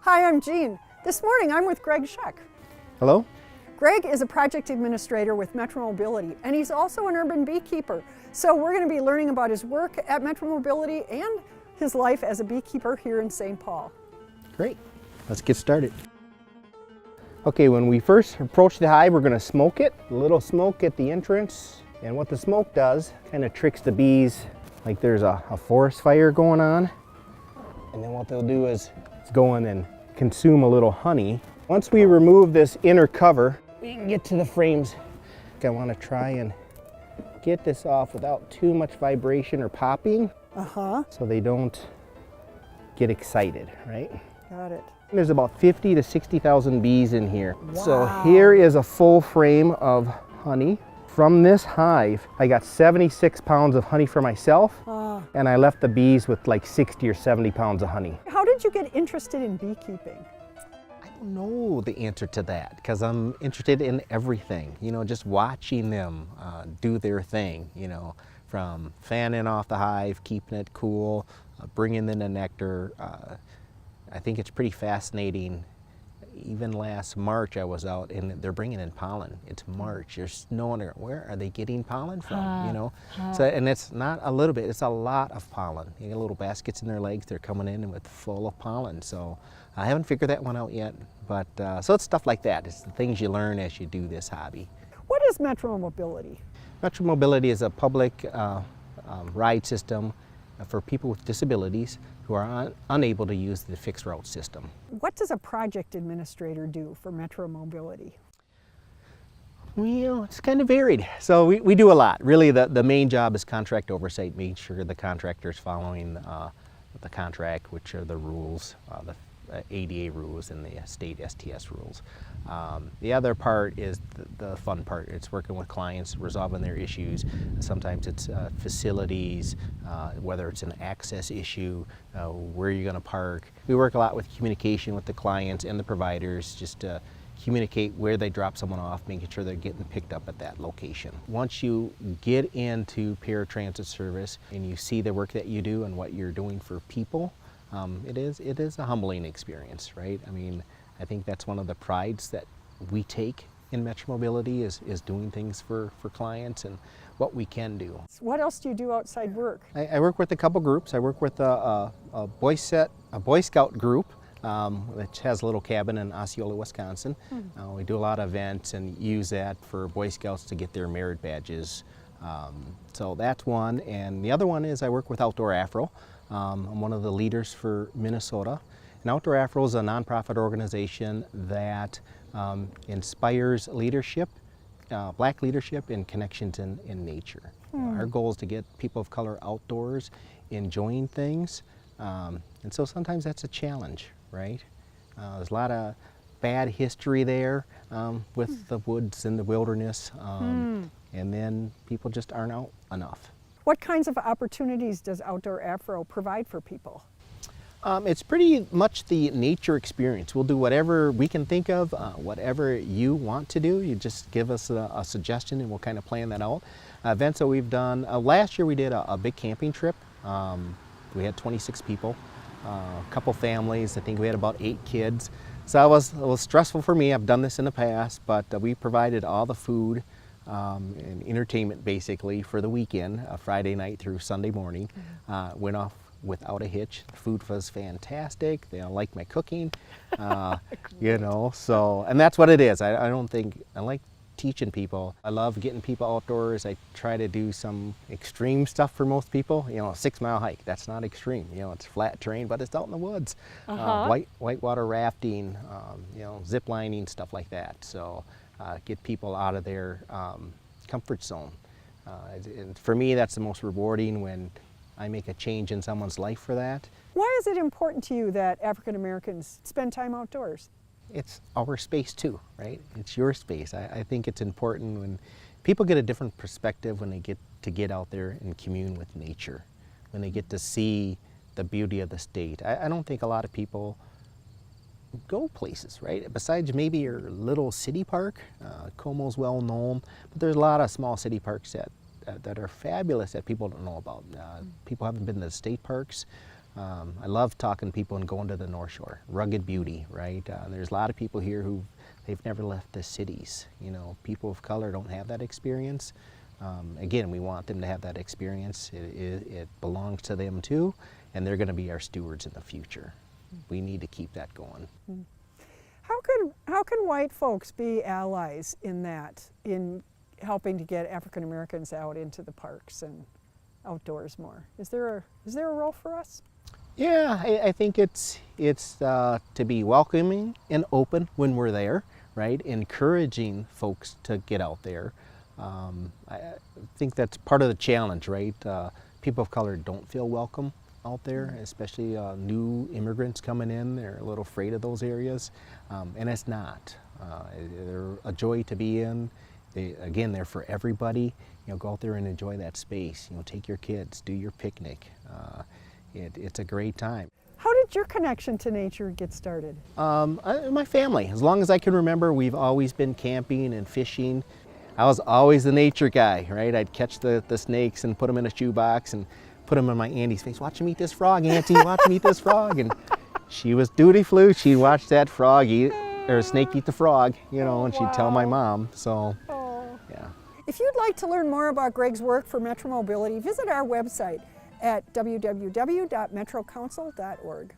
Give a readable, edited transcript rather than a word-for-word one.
Hi, I'm Jeanne. This morning I'm with Schuck. Hello? Greg is a project administrator with Metro Mobility, and he's also an urban beekeeper. So we're going to be learning about his work at Metro Mobility and his life as a beekeeper here in St. Paul. Great. Let's get started. Okay, when we first approach the hive, we're going to smoke it. A little smoke at the entrance. And what the smoke does, kind of tricks the bees like there's a forest fire going on. And then what they'll do is go in and consume a little honey. Once we remove this inner cover, we can get to the frames. I want to try and get this off without too much vibration or popping. So they don't get excited, right? Got it. There's about 50 to 60,000 bees in here. Wow. So here is a full frame of honey. From this hive, I got 76 pounds of honey for myself, and I left the bees with like 60 or 70 pounds of honey. How did you get interested in beekeeping? I don't know the answer to that, because I'm interested in everything, you know, just watching them do their thing, you know, from fanning off the hive, keeping it cool, bringing in the nectar. I think it's pretty fascinating. Even last March I was out and they're bringing in pollen. It's March, there's no wonder, where are they getting pollen from, you know? So, and it's not a little bit, it's a lot of pollen. You get little baskets in their legs, they're coming in with full of pollen. So I haven't figured that one out yet, but so it's stuff like that. It's the things you learn as you do this hobby. What is Metro Mobility? Metro Mobility is a public ride system for people with disabilities who are unable to use the fixed route system. What does a project administrator do for Metro Mobility? Well, it's kind of varied. So we do a lot. Really, the main job is contract oversight, making sure the contractor is following the contract, which are the rules, the ADA rules and the state STS rules. The other part is the fun part. It's working with clients, resolving their issues. Sometimes it's facilities, whether it's an access issue, where you're going to park. We work a lot with communication with the clients and the providers, just to communicate where they drop someone off, making sure they're getting picked up at that location. Once you get into paratransit service and you see the work that you do and what you're doing for people, it is a humbling experience, right? I mean, I think that's one of the prides that we take in Metro Mobility is doing things for clients and what we can do. What else do you do outside work? I work with a couple groups. I work with a Boy Scout group, which has a little cabin in Osceola, Wisconsin. We do a lot of events and use that for Boy Scouts to get their merit badges. So that's one. And the other one is I work with Outdoor Afro. I'm one of the leaders for Minnesota. And Outdoor Afro is a nonprofit organization that inspires leadership, black leadership and connections in nature. Our goal is to get people of color outdoors, enjoying things. And so sometimes that's a challenge, right? There's a lot of bad history there with the woods and the wilderness. And then people just aren't out enough. What kinds of opportunities does Outdoor Afro provide for people? It's pretty much the nature experience. We'll do whatever we can think of, whatever you want to do. You just give us a suggestion and we'll kind of plan that out. Events that we've done, last year we did a big camping trip. We had 26 people, a couple families. I think we had about 8 kids. So it was stressful for me. I've done this in the past, but we provided all the food and entertainment basically for the weekend, Friday night through Sunday morning. Went off without a hitch. The food was fantastic. They all like my cooking, you know, so, and that's what it is. I like teaching people. I love getting people outdoors. I try to do some extreme stuff for most people. You know, a 6-mile hike, that's not extreme. You know, it's flat terrain, but it's out in the woods. Whitewater rafting, you know, zip lining, stuff like that. So get people out of their comfort zone. And for me, that's the most rewarding when I make a change in someone's life for that. Why is it important to you that African Americans spend time outdoors? It's our space too, right? It's your space. I think it's important when people get a different perspective when they get out there and commune with nature, when they get to see the beauty of the state. I don't think a lot of people go places, right? Besides maybe your little city park, Como's well known, but there's a lot of small city parks that are fabulous that people don't know about. People haven't been to the state parks. I love talking to people and going to the North Shore, rugged beauty, right? There's a lot of people here who they've never left the cities. You know, people of color don't have that experience. Again, we want them to have that experience. It belongs to them too, and they're going to be our stewards in the future. We need to keep that going. How can white folks be allies in that, in helping to get African Americans out into the parks and outdoors more? Is there a role for us? Yeah, I think it's to be welcoming and open when we're there, right? Encouraging folks to get out there. I think that's part of the challenge, right? People of color don't feel welcome out there, especially new immigrants coming in. They're a little afraid of those areas, and it's not. They're a joy to be in. Again, they're for everybody. You know, go out there and enjoy that space. You know, take your kids, do your picnic. It's a great time. How did your connection to nature get started? My family, as long as I can remember, we've always been camping and fishing. I was always the nature guy, right? I'd catch the snakes and put them in a shoebox and put them in my Auntie's face. Watch him eat this frog, Auntie, watch him eat this frog. And she was duty-flew. She'd watch that frog eat, or snake eat the frog, you know, and she'd tell my mom, so, yeah. If you'd like to learn more about Greg's work for Metro Mobility, visit our website at www.metrocouncil.org.